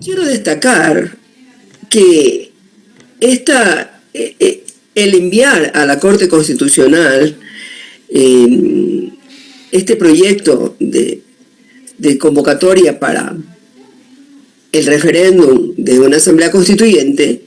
Quiero destacar que el enviar a la Corte Constitucional este proyecto de convocatoria para el referéndum de una asamblea constituyente.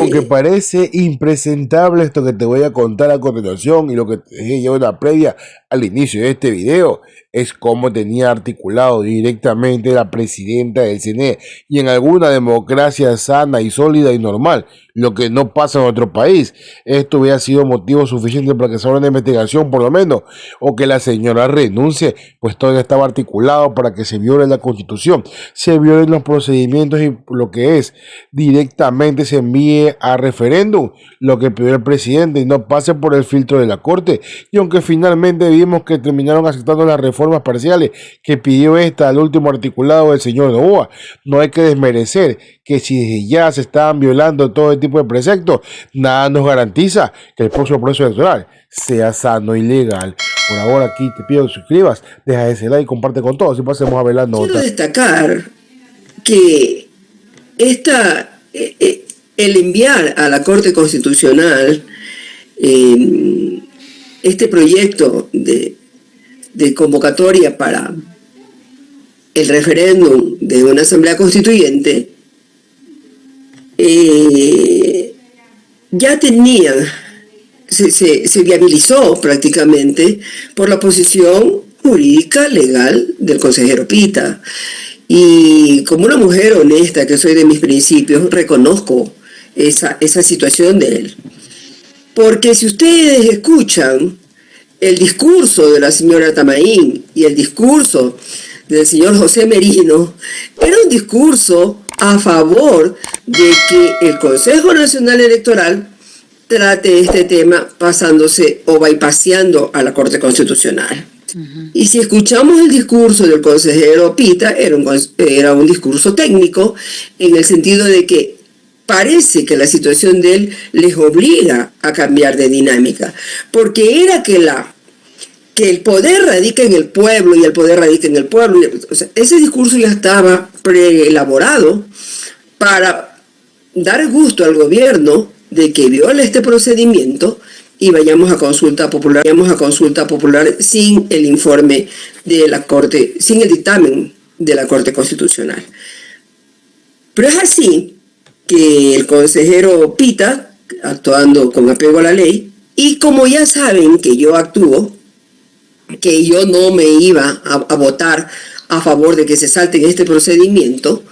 Aunque parece impresentable esto que te voy a contar a continuación y lo que te dije yo en la previa al inicio de este video, es cómo tenía articulado directamente la presidenta del CNE y en alguna democracia sana y sólida y normal, lo que no pasa en otro país. Esto hubiera sido motivo suficiente para que se abra una investigación por lo menos, o que la señora renuncie, pues todo estaba articulado para que se viole la Constitución, se violen los procedimientos y lo que es directamente se envíe a referéndum lo que pidió el presidente y no pase por el filtro de la Corte. Y aunque finalmente vimos que terminaron aceptando las reformas parciales que pidió al último articulado del señor Noboa, no hay que desmerecer que si desde ya se estaban violando todo tipo de preceptos, nada nos garantiza que el próximo proceso electoral sea sano y legal. Por ahora aquí te pido que suscribas, deja ese like, comparte con todos y pasemos a ver la nota. Quiero destacar que el enviar a la Corte Constitucional este proyecto de convocatoria para el referéndum de una asamblea constituyente ya tenían, se viabilizó prácticamente por la posición jurídica legal del consejero Pita. Y como una mujer honesta que soy de mis principios, reconozco esa situación de él. Porque si ustedes escuchan el discurso de la señora Tamaín y el discurso del señor José Merino, era un discurso a favor de que el Consejo Nacional Electoral trate este tema pasándose o bypaseando a la Corte Constitucional. Y si escuchamos el discurso del consejero Pita, era un discurso técnico, en el sentido de que parece que la situación de él les obliga a cambiar de dinámica, porque era que el poder radica en el pueblo y el poder radica en el pueblo. O sea, ese discurso ya estaba preelaborado para dar gusto al gobierno de que viole este procedimiento y vayamos a consulta popular sin el informe de la Corte, sin el dictamen de la Corte Constitucional. Pero es así que el consejero Pita, actuando con apego a la ley, y como ya saben que yo actúo, que yo no me iba a votar a favor de que se salte en este procedimiento,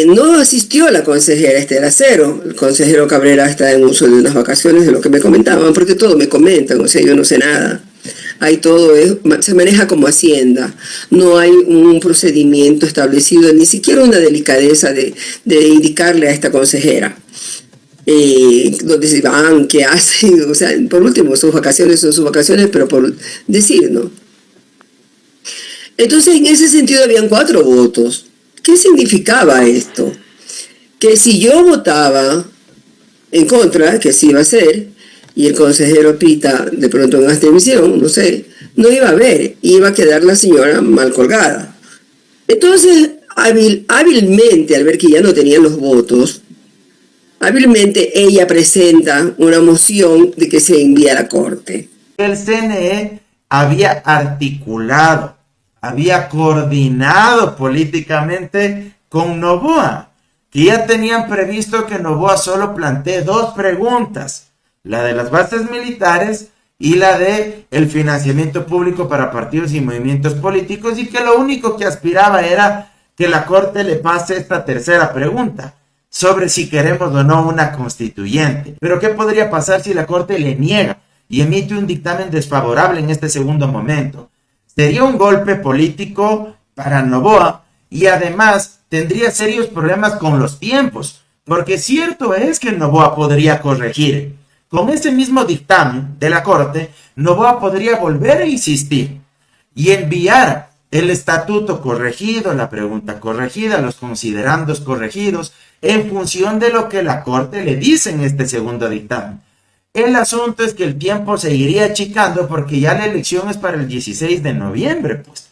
no asistió la consejera Estela Cero. El consejero Cabrera está en uso de unas vacaciones, de lo que me comentaban, porque todo me comentan, o sea, yo no sé nada. Ahí todo se maneja como Hacienda, no hay un procedimiento establecido, ni siquiera una delicadeza de indicarle a esta consejera dónde se van, qué hacen. O sea, por último, sus vacaciones son sus vacaciones, pero por decir, ¿no? Entonces, en ese sentido habían 4 votos. ¿Qué significaba esto? Que si yo votaba en contra, que sí iba a ser, y el consejero Pita de pronto en abstención, no sé, no iba a ver, iba a quedar la señora mal colgada. Entonces, hábilmente, al ver que ya no tenían los votos, hábilmente ella presenta una moción de que se envíe a la Corte. El CNE había articulado, había coordinado políticamente con Noboa, que ya tenían previsto que Noboa solo plantee 2 preguntas, la de las bases militares y la de el financiamiento público para partidos y movimientos políticos, y que lo único que aspiraba era que la Corte le pase esta tercera pregunta, sobre si queremos o no una constituyente. Pero ¿qué podría pasar si la Corte le niega y emite un dictamen desfavorable en este segundo momento? Sería un golpe político para Noboa y además tendría serios problemas con los tiempos, porque cierto es que Noboa podría corregir. Con ese mismo dictamen de la Corte, Noboa podría volver a insistir y enviar el estatuto corregido, la pregunta corregida, los considerandos corregidos, en función de lo que la Corte le dice en este segundo dictamen. El asunto es que el tiempo se iría achicando porque ya la elección es para el 16 de noviembre, pues.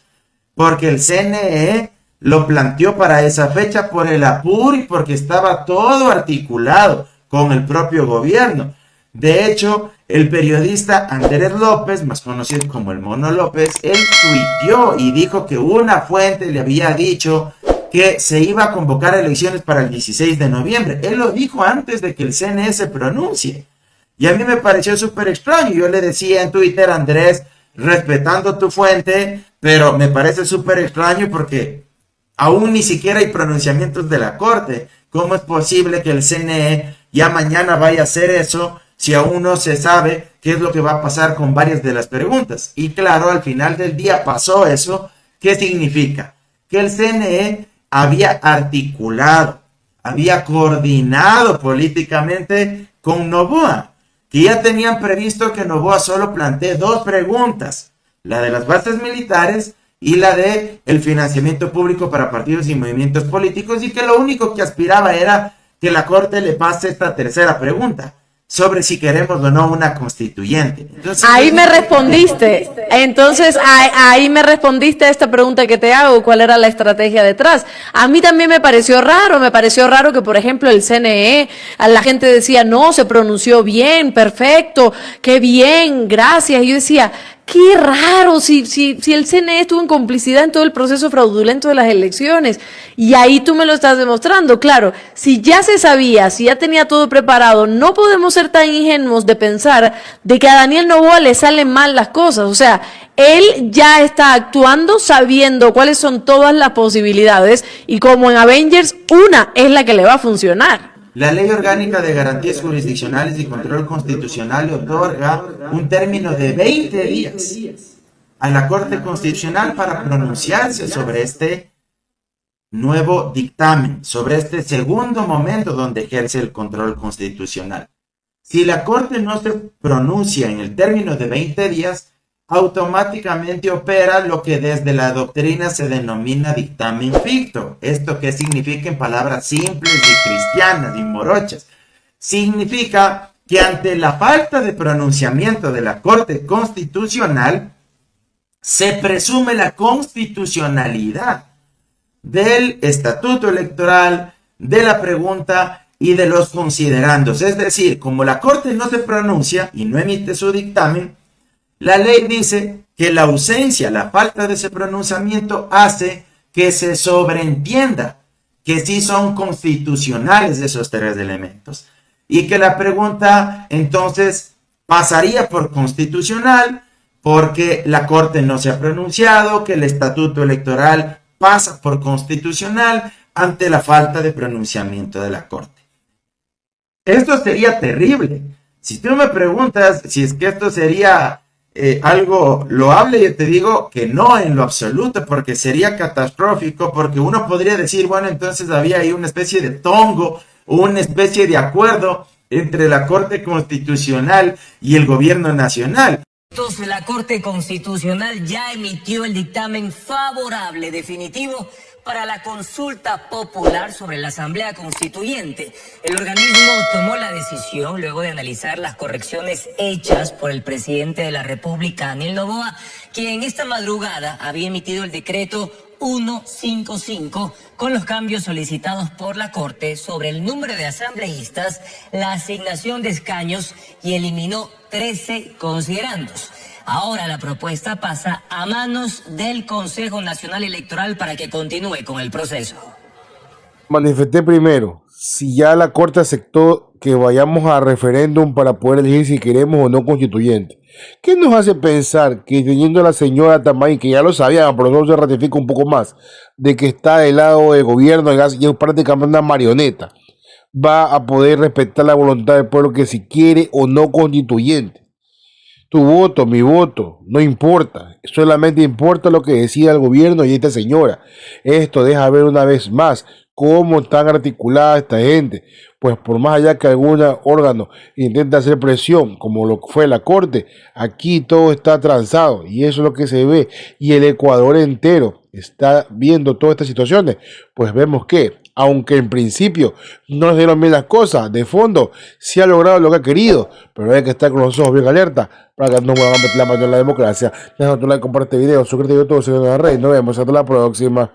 porque el CNE lo planteó para esa fecha por el apuro y porque estaba todo articulado con el propio gobierno. De hecho, el periodista Andrés López, más conocido como el Mono López, él tuiteó y dijo que una fuente le había dicho que se iba a convocar elecciones para el 16 de noviembre. Él lo dijo antes de que el CNE se pronuncie. Y a mí me pareció súper extraño. Yo le decía en Twitter, Andrés, respetando tu fuente, pero me parece súper extraño porque aún ni siquiera hay pronunciamientos de la Corte. ¿Cómo es posible que el CNE ya mañana vaya a hacer eso si aún no se sabe qué es lo que va a pasar con varias de las preguntas? Y claro, al final del día pasó eso. ¿Qué significa? Que el CNE había articulado, había coordinado políticamente con Noboa, que ya tenían previsto que Noboa solo plantee dos preguntas, la de las bases militares y la de el financiamiento público para partidos y movimientos políticos, y que lo único que aspiraba era que la Corte le pase esta tercera pregunta sobre si queremos o no una constituyente. Entonces, ahí me respondiste. Entonces, ahí me respondiste a esta pregunta que te hago, ¿cuál era la estrategia detrás? A mí también me pareció raro que, por ejemplo, el CNE, a la gente decía, no, se pronunció bien, perfecto, qué bien, gracias. Y yo decía, qué raro, si el CNE estuvo en complicidad en todo el proceso fraudulento de las elecciones. Y ahí tú me lo estás demostrando. Claro, si ya se sabía, si ya tenía todo preparado, no podemos ser tan ingenuos de pensar de que a Daniel Noboa le salen mal las cosas. O sea, él ya está actuando sabiendo cuáles son todas las posibilidades y como en Avengers, una es la que le va a funcionar. La Ley Orgánica de Garantías Jurisdiccionales y Control Constitucional le otorga un término de 20 días a la Corte Constitucional para pronunciarse sobre este nuevo dictamen, sobre este segundo momento donde ejerce el control constitucional. Si la Corte no se pronuncia en el término de 20 días, automáticamente opera lo que desde la doctrina se denomina dictamen ficto. ¿Esto qué significa en palabras simples y cristianas y morochas? Significa que ante la falta de pronunciamiento de la Corte Constitucional, se presume la constitucionalidad del estatuto electoral, de la pregunta y de los considerandos. Es decir, como la Corte no se pronuncia y no emite su dictamen, la ley dice que la ausencia, la falta de ese pronunciamiento hace que se sobreentienda que sí son constitucionales esos tres elementos y que la pregunta entonces pasaría por constitucional porque la Corte no se ha pronunciado, que el estatuto electoral pasa por constitucional ante la falta de pronunciamiento de la Corte. Esto sería terrible. Si tú me preguntas si es que esto sería algo loable, yo te digo que no en lo absoluto, porque sería catastrófico, porque uno podría decir, bueno, entonces había ahí una especie de tongo, una especie de acuerdo entre la Corte Constitucional y el Gobierno Nacional. Entonces, la Corte Constitucional ya emitió el dictamen favorable definitivo para la consulta popular sobre la Asamblea Constituyente. El organismo tomó la decisión luego de analizar las correcciones hechas por el presidente de la República, Daniel Noboa, quien esta madrugada había emitido el decreto 155 con los cambios solicitados por la Corte sobre el número de asambleístas, la asignación de escaños y eliminó 13 considerandos. Ahora la propuesta pasa a manos del Consejo Nacional Electoral para que continúe con el proceso. Manifesté primero, si ya la Corte aceptó que vayamos a referéndum para poder elegir si queremos o no constituyente. ¿Qué nos hace pensar que teniendo a la señora Tamay, que ya lo sabían, pero no se ratifica un poco más, de que está del lado del gobierno y es prácticamente una marioneta, va a poder respetar la voluntad del pueblo que si quiere o no constituyente? Tu voto, mi voto, no importa, solamente importa lo que decida el gobierno y esta señora. Esto deja ver una vez más cómo están articulada esta gente, pues por más allá que algún órgano intenta hacer presión, como lo fue la Corte, aquí todo está transado y eso es lo que se ve y el Ecuador entero está viendo todas estas situaciones, pues vemos que aunque en principio no le dieron bien las cosas, de fondo sí ha logrado lo que ha querido, pero hay que estar con los ojos bien alerta para que no vuelvan a meter la mano en la democracia. Deja tu like, comparte este video, suscríbete a YouTube, síguenos en la red, nos vemos hasta la próxima.